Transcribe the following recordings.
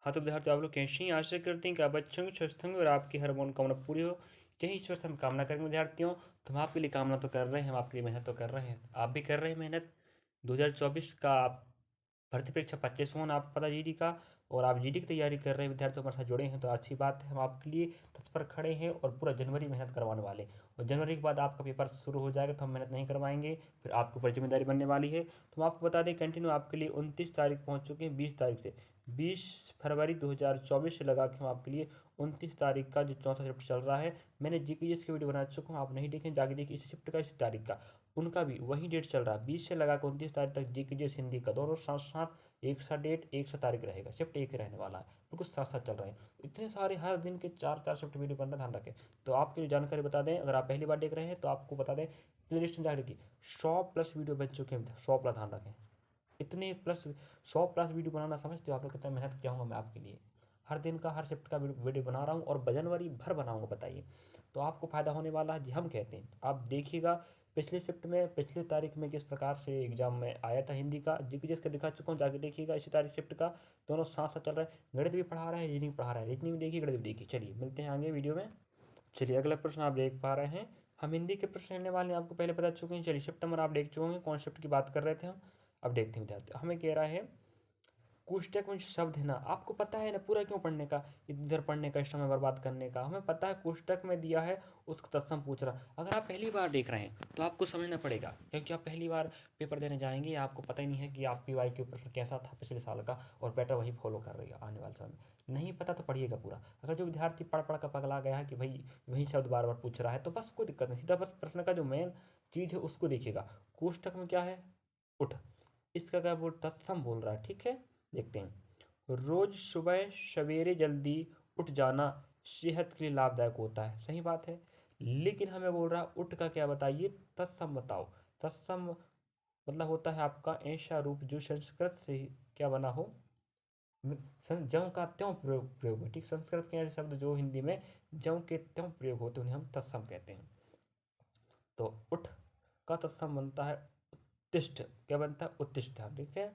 हाँ तो विद्यार्थी आप लोग कैसे ही आशा करते हैं कि आप अच्छे होंगे, स्वस्थ होंगे और आपकी हर मनोकामना पूरी हो। यही ईश्वर से हम कामना करेंगे विद्यार्थियों। तो हम आपके लिए कामना तो कर रहे हैं, हम आपके लिए मेहनत तो कर रहे हैं, आप भी कर रहे हैं मेहनत। 2024 का आप भर्ती परीक्षा 25वां आपको पता जीडी का, और आप जीडी की तैयारी कर रहे हैं विद्यार्थी हमारे साथ जुड़े हैं तो अच्छी बात है। हम आपके लिए तत्पर खड़े हैं और पूरा जनवरी मेहनत करवाने वाले हैं। और जनवरी के बाद आपका पेपर शुरू हो जाएगा तो हम मेहनत नहीं करवाएंगे, फिर आपके ऊपर जिम्मेदारी बनने वाली है। तो हम आपको बता दें कंटिन्यू आपके लिए 29 तारीख पहुंच चुके हैं, 20 तारीख से 20 फरवरी 2024 से लगा के हम आपके लिए 29 तारीख का जो चौथा शिफ्ट चल रहा है, मैंने जीकेजीएस की वीडियो बना चुका हूँ, आप नहीं देखें जाके देखिए इस शिफ्ट का, इस तारीख का उनका भी वही डेट चल रहा है। 20 से लगा कर 29 तारीख तक जीकेजीएस हिंदी का दोनों साथ साथ एक सा डेट एक सा तारीख रहेगा, शिफ्ट एक ही रहने वाला है, बिल्कुल साथ साथ चल रहे हैं। इतने सारे हर दिन के चार चार शिफ्ट वीडियो करना, ध्यान रखें। तो आपके लिए जानकारी बता दें, अगर आप पहली बार देख रहे हैं तो आपको बता दें प्ले लिस्ट में जाकर की 100+ वीडियो बन चुके हैं, 100+, ध्यान रखें। इतने प्लस 100+ वीडियो बनाना समझते हो आप लोग कितना मेहनत किया हूँ मैं आपके लिए। हर दिन का हर शिफ्ट का वीडियो बना रहा हूँ और जनवरी भर बनाऊंगा, बताइए। तो आपको फ़ायदा होने वाला है जी, हम कहते हैं आप देखिएगा। पिछले शिफ्ट में पिछले तारीख में किस प्रकार से एग्जाम में आया था हिंदी का, जीकेजीएस का दिखा चुका हूँ, जाके देखिएगा। इसी तारीख शिफ्ट का दोनों साथ साथ चल रहा है, गणित भी पढ़ा रहा है, रीजनिंग पढ़ा रहा है, रीजनिंग भी देखिए, गणित भी देखिए। चलिए मिलते हैं आगे वीडियो में। चलिए अगला प्रश्न आप देख पा रहे हैं, हम हिंदी के प्रश्न लेने वाले हैं, आपको पहले बता चुके हैं। चलिए शिफ्ट नंबर आप देख चुके हैं, कौन शिफ्ट की बात कर रहे थे हम। अब देखते हैं विद्यार्थी, हमें कह रहा है कोष्टक में शब्द है ना, आपको पता है ना पूरा क्यों पढ़ने का, इधर पढ़ने का, समय बर्बाद करने का। हमें पता है कोष्टक में दिया है, उसका तत्सम पूछ रहा। अगर आप पहली बार देख रहे हैं तो आपको समझना पड़ेगा, क्योंकि आप पहली बार पेपर देने जाएंगे, आपको पता ही नहीं है कि आप PY प्रश्न कैसा था पिछले साल का, और पैटर्न वही फॉलो कर रही है आने वाले समय में। नहीं पता तो पढ़िएगा पूरा। अगर जो विद्यार्थी पढ़ पढ़ कर पगला गया है कि भाई वही शब्द बार बार पूछ रहा है, तो बस कोई दिक्कत नहीं, सीधा बस प्रश्न का जो मेन चीज़ है उसको देखिएगा। कोष्टक में क्या है, उठ, इसका क्या बोल तत्सम बोल रहा है, ठीक है। देखते हैं, रोज सुबह सवेरे जल्दी उठ जाना सेहत के लिए लाभदायक होता है, सही बात है। लेकिन हमें बोल रहा है उठ का क्या, बताइए, तत्सम बताओ। तत्सम मतलब होता है आपका ऐसा रूप जो संस्कृत से क्या बना हो, ज्यों का त्यों प्रयोग हो, ठीक। संस्कृत के ऐसे शब्द जो हिंदी में ज्यों के त्यों प्रयोग होते हैं उन्हें हम तत्सम कहते हैं। तो उठ का तत्सम बनता है उत्तिष्ठ, क्या बनता है, उत्तिष्ठ, ठीक है।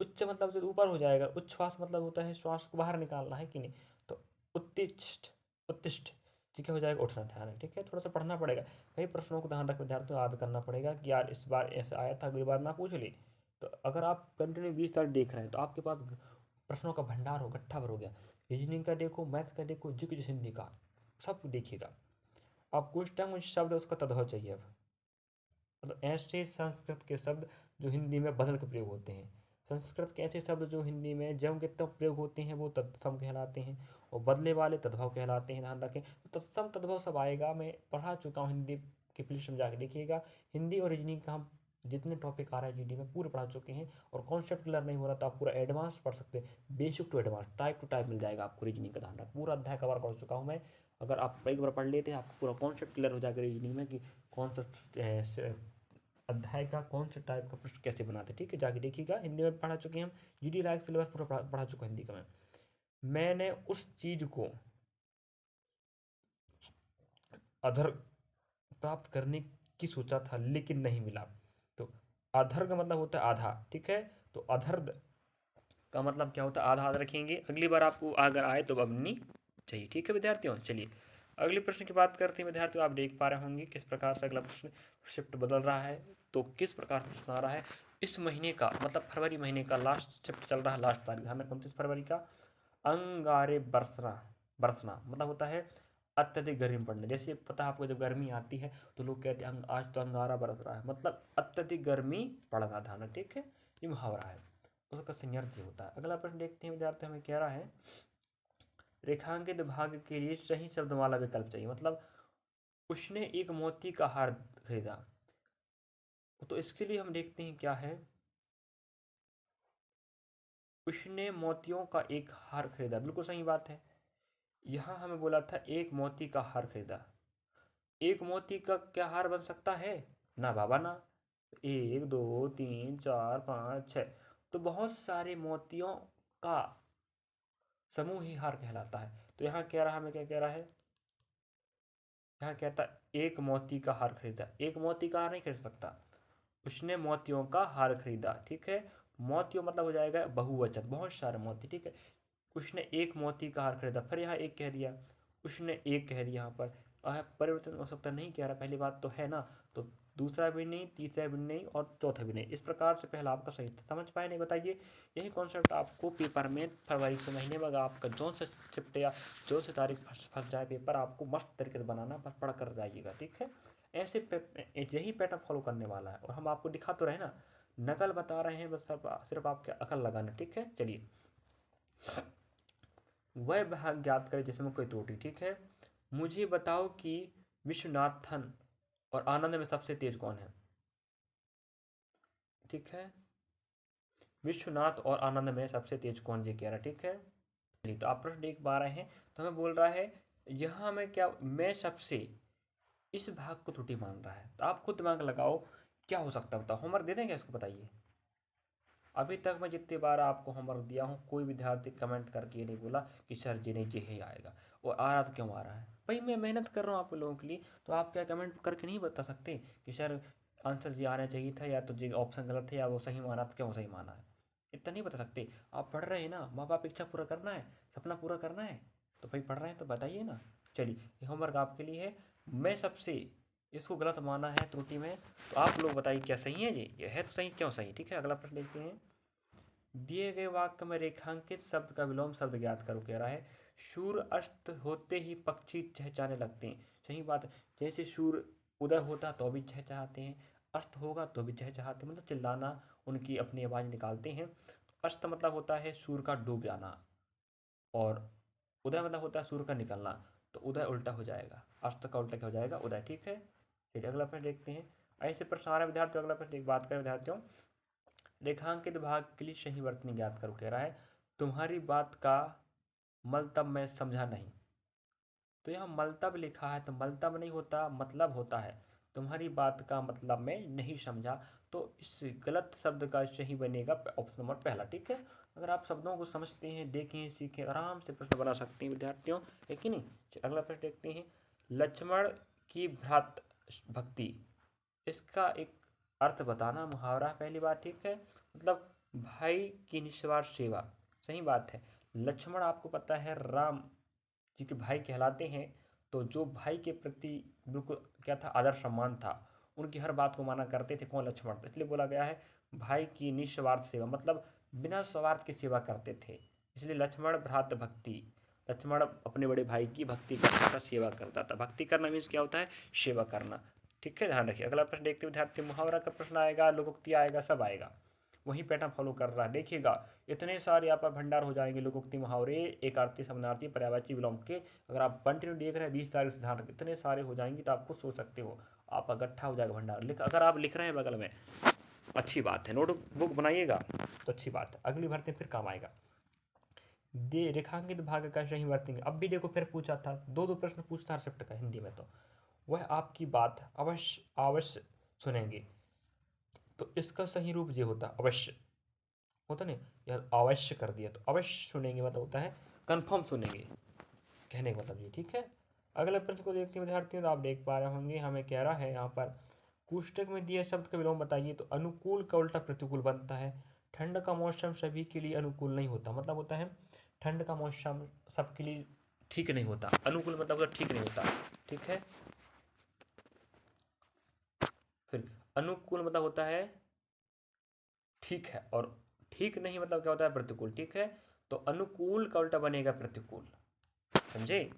उच्च मतलब जो ऊपर हो जाएगा, उच्छ्वास मतलब होता है श्वास को बाहर निकालना, है कि नहीं। तो उत्तिष्ठ, उत्तिष्ठ, ठीक है, हो जाएगा उठना, ध्यान है, ठीक है। थोड़ा सा पढ़ना पड़ेगा, कई प्रश्नों को ध्यान रख विद्यार्थियों याद करना पड़ेगा कि यार इस बार ऐसा आया था, अगली बार ना पूछ ली। तो अगर आप कंटिन्यू 20 तारीख देख रहे हैं तो आपके पास प्रश्नों का भंडार हो, गट्ठा भर हो गया। रीजनिंग का देखो, मैथ का देखो, जीके हिंदी का, सब देखिएगा। अब कुछ टाइम मुझे शब्द है उसका तदभव चाहिए अब, मतलब ऐसे संस्कृत के शब्द जो हिंदी में बदल के प्रयोग होते हैं। संस्कृत के ऐसे शब्द जो हिंदी में जम के तब प्रयोग होते हैं वो तत्सम कहलाते हैं, और बदले वाले तद्भव कहलाते हैं, ध्यान रखें। तो तत्सम तद्भव सब आएगा, मैं पढ़ा चुका हूँ हिंदी की, प्लीज समझा के देखिएगा। हिंदी और रीजनिंग का हम जितने टॉपिक आ रहे हैं जीडी में पूरे पढ़ा चुके हैं, और कॉन्सेप्ट क्लियर नहीं हो रहा तो आप पूरा एडवांस पढ़ सकते हैं, basic to advance, type to type मिल जाएगा आपको रीजनिंग का, ध्यान रखें। पूरा अध्याय कवर कर चुका हूँ मैं। अगर आप एक बार पढ़ लेते हैं आपको पूरा कॉन्सेप्ट क्लियर हो जाएगा रीजनिंग में कि कौन सा अध्याय का कौन से टाइप का प्रश्न कैसे बनाते, ठीक है, जाके देखिएगा। हिंदी में पढ़ा चुके हैं हम, जीडी लायक सिलेबस पूरा पढ़ा चुका हिंदी का मैं। मैंने उस चीज को अधर प्राप्त करने की सोचा था लेकिन नहीं मिला। तो अधर का मतलब होता है आधा, ठीक है। तो अधर का मतलब क्या होता है, आधा आधा रखेंगे, अगली बार आपको अगर आए तो अब नहीं चाहिए, ठीक है विद्यार्थियों। चलिए अगले प्रश्न की बात करते हैं विद्यार्थियों, आप देख पा रहे होंगे किस प्रकार से अगला प्रश्न शिफ्ट बदल रहा है। तो किस प्रकार से प्रश्न आ रहा है, इस महीने का मतलब फरवरी महीने का लास्ट शिफ्ट चल रहा है, लास्ट तारीख ध्यान 29 फरवरी का। अंगारे बरसना, बरसना मतलब होता है अत्यधिक गर्मी पड़ना। जैसे पता है आपको जब गर्मी आती है तो लोग कहते हैं आज तो अंगारा बरस रहा है, मतलब अत्यधिक गर्मी पड़ना, ध्यान, ठीक है। ये मुहावरा है, उसका संयर्थ होता है। अगला प्रश्न देखते हैं विद्यार्थी, हमें कह रहा है रेखांकित भाग के लिए सही शब्दमाला विकल्प चाहिए, मतलब उसने एक मोती का हार खरीदा। तो इसके लिए हम देखते हैं क्या है, उसने मोतियों का एक हार खरीदा, बिल्कुल सही बात है। यहाँ हमें बोला था एक मोती का हार खरीदा, एक मोती का क्या हार बन सकता है, ना बाबा ना। एक दो तीन चार पाँच छः, तो बहुत सारे मोतियों का समूह ही हार कहलाता है। तो यहाँ कह रहा, हमें क्या कह रहा है, यहाँ कहता एक मोती का हार खरीदा, एक मोती का हार नहीं खरीद सकता, उसने मोतियों का हार खरीदा, ठीक है। मोतियों मतलब हो जाएगा बहुवचन, बहुत सारे मोती, ठीक है। उसने एक मोती का हार खरीदा, फिर यहाँ एक कह दिया, उसने एक कह दिया, यहाँ पर परिवर्तन हो सकता नहीं कह रहा, पहली बात तो है ना, तो दूसरा भी नहीं, तीसरा भी नहीं और चौथा भी नहीं। इस प्रकार से पहला आपका सही था। समझ पाए नहीं बताइए? यही कॉन्सेप्ट आपको पेपर में फरवरी के महीने में आपका जो से शिफ्ट या जो से तारीख फंस जाए पेपर, आपको मस्त तरीके से बनाना, बस पढ़ कर जाइएगा, ठीक है? ऐसे यही पैटर्न फॉलो करने वाला है, और हम आपको दिखा तो रहे ना, नकल बता रहे हैं, बस सिर्फ आपके अकल लगाना, ठीक है? चलिए, वह भाग ज्ञात करे जिसमें कोई त्रुटि, ठीक है? मुझे बताओ कि विश्वनाथन और आनंद में सबसे तेज कौन है? ठीक है, विश्वनाथ और आनंद में सबसे तेज कौन, ये कह रहा है, ठीक है? चलिए, तो आप प्रश्न देख पा रहे हैं, तो हमें बोल रहा है यहाँ में क्या, मैं सबसे, इस भाग को त्रुटि मान रहा है, तो आप खुद दिमाग लगाओ क्या हो सकता है, बताओ। होमवर्क दे देंगे इसको, बताइए। अभी तक मैं जितनी बार आपको होमवर्क दिया हूँ, कोई विद्यार्थी कमेंट करके ये नहीं बोला कि सर जी नहीं, ये ही आएगा, और आ रहा तो क्यों आ रहा है? भाई मैं मेहनत कर रहा हूँ आप लोगों के लिए, तो आप क्या कमेंट करके नहीं बता सकते कि सर आंसर जी आना चाहिए था, या तो जी ऑप्शन गलत है, या वो सही माना तो क्यों सही माना है? इतना नहीं बता सकते? आप पढ़ रहे हैं ना, माँ बाप इच्छा पूरा करना है, सपना पूरा करना है, तो भाई पढ़ रहे हैं तो बताइए ना। चलिए, ये होमवर्क आपके लिए है। मैं सबसे, इसको गलत माना है त्रुटि में, तो आप लोग बताइए क्या सही है? ये है तो सही, क्यों सही? ठीक है, अगला प्रश्न देखते हैं। दिए गए वाक्य में रेखांकित शब्द का विलोम शब्द ज्ञात करो, कह रहा है सूर्य अस्त होते ही पक्षी चहचहाने लगते हैं। सही बात है, जैसे सूर्य उदय होता तो भी चहचहाते हैं, अस्त होगा तो भी चहचहाते, मतलब चिल्लाना, उनकी अपनी आवाज़ निकालते हैं। अस्त मतलब होता है सूर्य का डूब जाना, और उदय मतलब होता है सूर्य का निकलना, तो उदय उल्टा हो जाएगा, अस्त का उल्टा क्या हो जाएगा? उदय, ठीक है? चलिए अगला प्रश्न देखते हैं। ऐसे प्रश्न आ रहे विद्यार्थियों, अगला प्रश्न एक बात करें विद्यार्थियों, रेखांकित भाग के लिए सही वर्तनी ज्ञात करो, कह रहा है तुम्हारी बात का मतलब मैं समझा नहीं। तो यहाँ मलतब लिखा है, तो मलतब नहीं होता, मतलब होता है। तुम्हारी बात का मतलब मैं नहीं समझा, तो इस गलत शब्द का सही बनेगा ऑप्शन नंबर पहला, ठीक है? अगर आप शब्दों को समझते हैं, देखें, सीखें, आराम से प्रश्न बना सकते हैं विद्यार्थियों, है कि नहीं? अगला प्रश्न देखते हैं। लक्ष्मण की भ्रात भक्ति, इसका एक अर्थ बताना, मुहावरा पहली बात, ठीक है? मतलब भाई की निस्वार्थ सेवा, सही बात है। लक्ष्मण आपको पता है राम जी के भाई कहलाते हैं, तो जो भाई के प्रति बिल्कुल क्या था, आदर सम्मान था, उनकी हर बात को माना करते थे, कौन? लक्ष्मण। तो इसलिए बोला गया है भाई की निस्वार्थ सेवा, मतलब बिना स्वार्थ की सेवा करते थे, इसलिए लक्ष्मण भ्रात भक्ति। लक्ष्मण अपने बड़े भाई की भक्ति करता था, सेवा करता था। भक्ति करना मीन्स क्या होता है? सेवा करना, ठीक है? ध्यान रखिए। अगला प्रश्न देखते विद्यार्थी, मुहावरा का प्रश्न आएगा, लोकोक्ति आएगा, सब आएगा, वही पैटर्न फॉलो कर रहा है, देखिएगा। इतने सारे यहाँ पर भंडार हो जाएंगे, लोकोक्ति, मुहावरे, एकार्थी, समानार्थी, पर्यायवाची, विलोम के। अगर आप कंटिन्यू देख रहे हैं 20 तारीख से ध्यान रखें, इतने सारे हो जाएंगे, तो आप खुद सोच सकते हो, आपका गट्ठा हो जाएगा भंडार। अगर आप लिख रहे हैं बगल में, अच्छी बात है, नोटबुक बनाइएगा तो अच्छी बात है, अगली भर्ती फिर काम आएगा। दे रेखांकित भाग का सही वर्तेंगे, अब भी देखो फिर पूछा था, दो दो प्रश्न पूछता हर शिफ्ट का हिंदी में, तो वह आपकी बात अवश्य अवश्य सुनेंगे, तो इसका सही रूप ये होता अवश्य, होता नहीं, यह अवश्य कर दिया, तो अवश्य सुनेंगे मतलब होता है कन्फर्म सुनेंगे, कहने का मतलब ये, ठीक है? अगले प्रश्न को देखते हैं विद्यार्थियों, तो आप देख पा रहे होंगे, हमें कह रहा है यहाँ पर कोष्टक में दिए शब्द का विलोम बताइए, तो अनुकूल का उल्टा प्रतिकूल बनता है। ठंड का मौसम सभी के लिए अनुकूल नहीं होता, मतलब होता है ठंड का मौसम सबके लिए ठीक नहीं होता, अनुकूल मतलब होता ठीक नहीं होता, ठीक है? फिर अनुकूल मतलब होता है ठीक है, और ठीक नहीं मतलब क्या होता है? प्रतिकूल, ठीक है? तो अनुकूल का उल्टा बनेगा प्रतिकूल, समझे?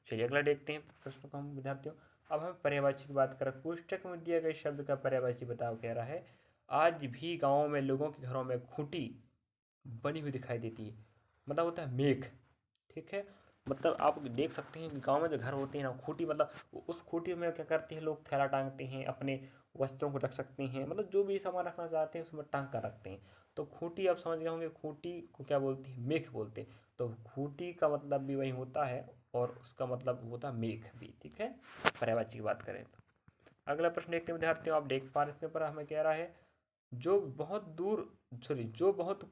चलिए अगला देखते हैं प्रश्न को हम विद्यार्थियों। अब हम पर्यायवाची की बात करें, पुस्तक में दिए गए शब्द का पर्यायवाची बताओ, कह रहा है आज भी गाँव में लोगों के घरों में खूंटी बनी हुई दिखाई देती है, मतलब होता है मेघ, ठीक है? मतलब आप देख सकते हैं कि गाँव में जो घर होते हैं ना, खूंटी, मतलब उस खूंटी में क्या करते हैं लोग? थैला टांगते हैं, अपने वस्त्रों को रख सकते हैं, मतलब जो भी सामान रखना चाहते हैं उसमें टांग कर रखते हैं। तो खूंटी आप समझ गए होंगे, खूंटी को क्या बोलते हैं? मेघ बोलते हैं। तो खूंटी का मतलब भी वही होता है, और उसका मतलब होता है मेघ भी, ठीक है? पर्यायवाची की बात करें तो। अगला प्रश्न देखते हैं विद्यार्थियों, आप देख पा रहे हैं, इसके ऊपर हमें कह रहा है जो बहुत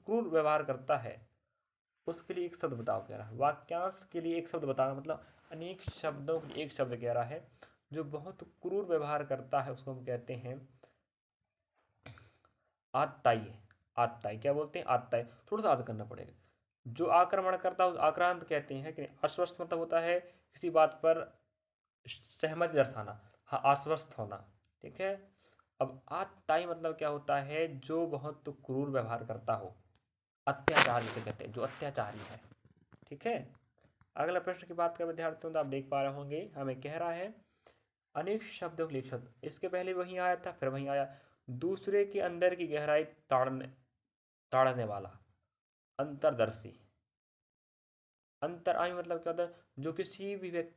क्रूर व्यवहार करता है उसके लिए एक शब्द बताओ, कह रहा है। वाक्यांश के लिए एक शब्द बताना, मतलब अनेक शब्दों के लिए एक शब्द कह रहा है। जो बहुत क्रूर व्यवहार करता है उसको हम कहते हैं आतताई। आतताई क्या बोलते हैं? आतताई, थोड़ा सा याद करना पड़ेगा। जो आक्रमण करता है आक्रांत कहते हैं कि आश्वस्त मतलब होता है किसी बात पर सहमति दर्शाना, हाँ आश्वस्त होना, ठीक है। अब आतताई मतलब क्या होता है, जो बहुत क्रूर व्यवहार करता हो, अत्याचार जिसे कहते हैं, जो अत्याचारी है, ठीक है। अगला प्रश्न की बात करें विद्यार्थियों तो आप देख पा रहे होंगे हमें कह रहा है अनेक शब्दों के लिए शब्द, इसके पहले वहीं आया था फिर वहीं आया, दूसरे के अंदर की गहराई ताड़ने वाला, अंतरदर्शी। अंतरामी मतलब क्या होता है, जो किसी भी व्यक्ति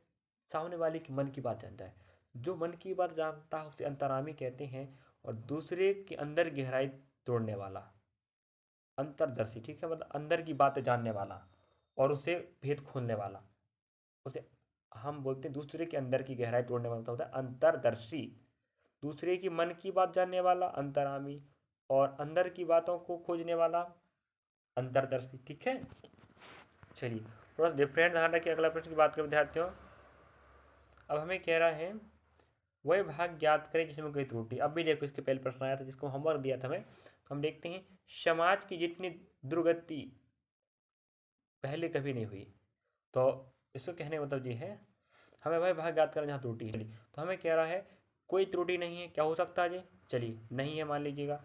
सामने वाले के मन की बात जानता है, जो मन की बात जानता है उसे अंतरामी कहते हैं। और दूसरे के अंदर गहराई तोड़ने वाला, अंतरदर्शी, ठीक है, मतलब अंदर की बातें जानने वाला और उसे भेद खोलने वाला, उसे हम बोलते हैं दूसरे के अंदर की गहराई तोड़ने वाला होता है अंतरदर्शी। दूसरे की मन की बात जानने वाला अंतरामी, और अंदर की बातों को खोजने वाला अंतरदर्शी, ठीक है। चलिए थोड़ा सा डिफरेंट ध्यान रखिए। अगला प्रश्न की बात करें विद्यार्थियों, अब हमें कह रहा है वह भाग ज्ञात करें जिसमें कोई त्रुटि। अब भी देखो इसके पहले प्रश्न आया था जिसको होमवर्क दिया था हमें, तो हम देखते हैं समाज की जितनी दुर्गति पहले कभी नहीं हुई। तो इसको कहने का मतलब ये है हमें वह भाग ज्ञात करना जहाँ त्रुटि है। तो हमें कह रहा है कोई त्रुटि नहीं है, क्या हो सकता है जी, चलिए नहीं है मान लीजिएगा,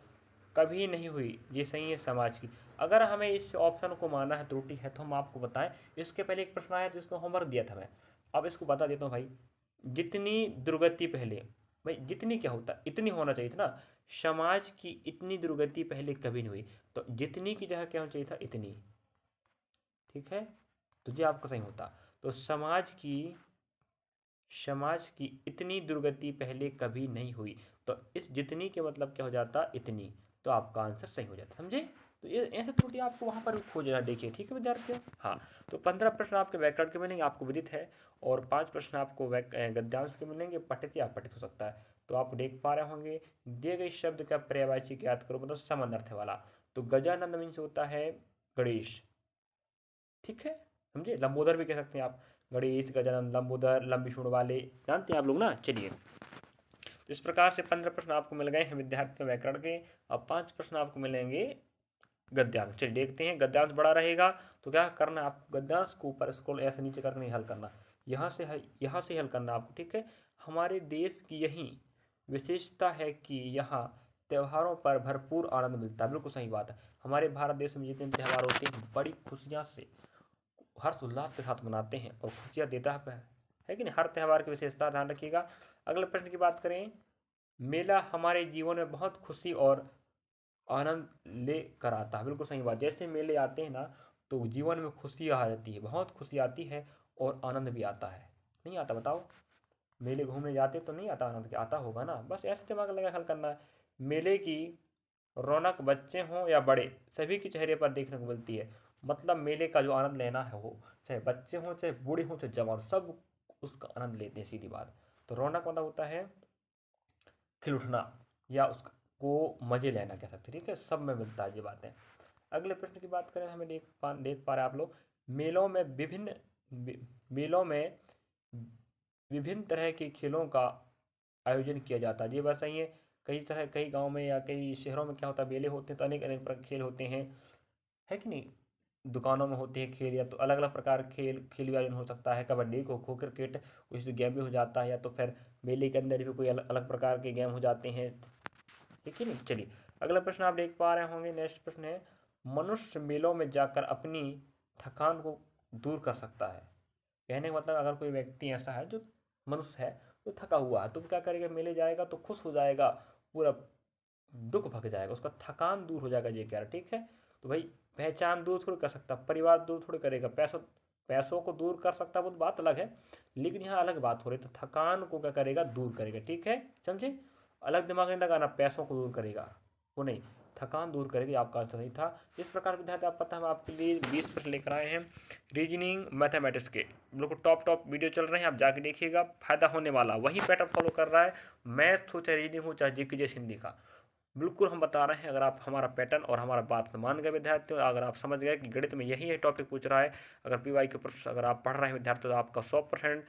कभी नहीं हुई, ये सही है समाज की। अगर हमें इस ऑप्शन को माना है त्रुटि है तो हम आपको बताएं, इसके पहले एक प्रश्न आया जिसको होमवर्क दिया था मैं, अब इसको बता देता हूँ भाई। जितनी दुर्गति पहले, भाई जितनी क्या होता, इतनी होना चाहिए था ना, समाज की इतनी दुर्गति पहले कभी नहीं हुई, तो जितनी की जगह क्या होना चाहिए था, इतनी, ठीक है। तो ये आपका सही होता। तो समाज की इतनी दुर्गति पहले कभी नहीं हुई, तो इस जितनी के मतलब क्या हो जाता, इतनी, तो आपका आंसर सही हो जाता, समझे। तो ये ऐसे त्रुटि आपको वहाँ पर खोजना, देखिए, ठीक है विद्यार्थियों। हाँ, तो 15 प्रश्न आपके व्याकरण के मिलेंगे, आपको विदित है, और 5 प्रश्न आपको गद्यांश के मिलेंगे, पठित या अपठित हो सकता है। तो आप देख पा रहे होंगे दिए गए शब्द का पर्यायवाची याद करो, मतलब समान अर्थ वाला। तो गजानंद मीन्स होता है गणेश, ठीक है, समझे। लंबोदर भी कह सकते हैं आप, गणेश, गजानंद, लंबोदर, लंबी सूंड वाले, जानते हैं आप लोग ना। चलिए, तो इस प्रकार से 15 प्रश्न आपको मिल गए हैं विद्यार्थियों व्याकरण के। अब 5 प्रश्न आपको मिलेंगे गद्यांश। चलिए देखते हैं, गद्यांश बड़ा रहेगा तो क्या करना है आपको, गद्यांश को ऊपर स्क्रॉल ऐसे नीचे करके नहीं हल करना, यहाँ से हल करना आपको, ठीक है। हमारे देश की यही विशेषता है कि यहाँ त्योहारों पर भरपूर आनंद मिलता है, बिल्कुल सही बात है। हमारे भारत देश में जितने त्यौहार होते हैं बड़ी खुशियाँ से, हर्ष उल्लास के साथ मनाते हैं और खुशियाँ देता है कि नहीं, हर त्यौहार की विशेषता ध्यान रखिएगा। अगले प्रश्न की बात करें, मेला हमारे जीवन में बहुत खुशी और आनंद ले कर आता है, बिल्कुल सही बात। जैसे मेले आते हैं ना तो जीवन में खुशी आ जाती है, बहुत खुशी आती है और आनंद भी आता है, नहीं आता बताओ। मेले घूमने जाते तो नहीं आता आनंद, क्या आता होगा ना, बस ऐसे दिमाग लगा हल करना है। मेले की रौनक बच्चे हों या बड़े सभी के चेहरे पर देखने को मिलती है, मतलब मेले का जो आनंद लेना है वो चाहे बच्चे हों चाहे बूढ़े हों चाहे जवान, सब उसका आनंद लेते हैं, सीधी बात। तो रौनक मतलब होता है खिल उठना या उसको मजे लेना कह सकते हैं, ठीक है, सब में मिलता है ये बातें। अगले प्रश्न की बात करें, हमें देख पा रहे हैं आप लोग, मेलों में मेलों में विभिन्न तरह के खेलों का आयोजन किया जाता है, ये बात सही है। कई गांव में या कई शहरों में क्या होता है, मेले होते हैं तो अनेक अनेक प्रकार के खेल होते हैं, है कि नहीं। दुकानों में होते हैं खेल, या तो अलग अलग प्रकार खेल भी आयोजन हो सकता है, कबड्डी, खो खो, क्रिकेट, उसी गेम भी हो जाता है, या तो फिर मेले के अंदर भी कोई अलग अलग प्रकार के गेम हो जाते हैं, ठीक है नहीं। चलिए अगला प्रश्न आप देख पा रहे होंगे, नेक्स्ट प्रश्न है, मनुष्य मेलों में जाकर अपनी थकान को दूर कर सकता है। कहने का मतलब अगर कोई व्यक्ति ऐसा है जो मनुष्य है तो थका हुआ है, तो क्या करेगा, मेले जाएगा तो खुश हो जाएगा, पूरा दुख भग जाएगा, उसका थकान दूर हो जाएगा, ये कह रहा, ठीक है। तो भाई पहचान दूर थोड़ी कर सकता, परिवार दूर थोड़ी करेगा, पैसों को दूर कर सकता, वो तो बात अलग है, लेकिन यहाँ अलग बात हो रही, तो थकान को क्या करेगा, दूर करेगा, ठीक है, समझे। अलग दिमाग नहीं लगाना, पैसों को दूर करेगा वो नहीं, थकान दूर करेगी, आपका आंसर सही था। इस प्रकार विद्यार्थी आप पता, हम आपके लिए 20 प्रश्न लेकर आए हैं रीजनिंग मैथमेटिक्स के, बिल्कुल टॉप वीडियो चल रहे हैं, आप जाके देखिएगा, फायदा होने वाला, वही पैटर्न फॉलो कर रहा है, मैथ हो चाहे रीजनिंग हो चाहे जीके जैसे हिंदी का, बिल्कुल हम बता रहे हैं। अगर आप हमारा पैटर्न और हमारा बात से मान गए विद्यार्थियों, अगर आप समझ गए कि गणित में यही है टॉपिक पूछ रहा है, अगर पीवाई के प्रश्न अगर आप पढ़ रहे हैं विद्यार्थी, तो आपका 100%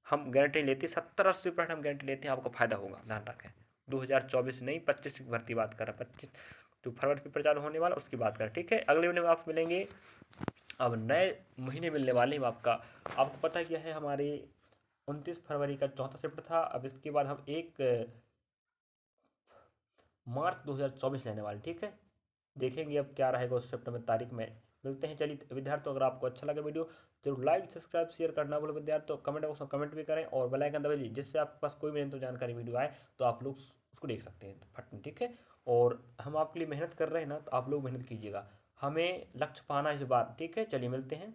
हम गारंटी लेते हैं, 70-80% हम गारंटी लेते हैं, आपको फायदा होगा, ध्यान रखें। 2024 नहीं 25 की भर्ती बात कर रहा है, 25 जो फरवरी पेपर चालू होने वाला उसकी बात करें, ठीक है। अगले वीडियो में आप मिलेंगे अब नए महीने मिलने वाले हैं आपका। आपको पता क्या है, हमारे 29 फरवरी का चौथा शिफ्ट था। अब इसके बाद हम 1 मार्च 2024 लेने वाले, ठीक है। देखेंगे अब क्या रहेगा उस शिफ्ट में, तारीख में मिलते हैं। चलिए विद्यार्थियों, अगर आपको अच्छा लगे वीडियो, जरूर लाइक सब्सक्राइब शेयर करना बोलो विद्यार्थियों। कमेंट बॉक्स में कमेंट भी करें और बेल आइकन दबाइए, जिससे आपके पास कोई भी तो जानकारी वीडियो आए तो आप लोग उसको देख सकते हैं फट में, ठीक है। और हम आपके लिए मेहनत कर रहे हैं ना, तो आप लोग मेहनत कीजिएगा, हमें लक्ष्य पाना है इस बार, ठीक है। चलिए मिलते हैं।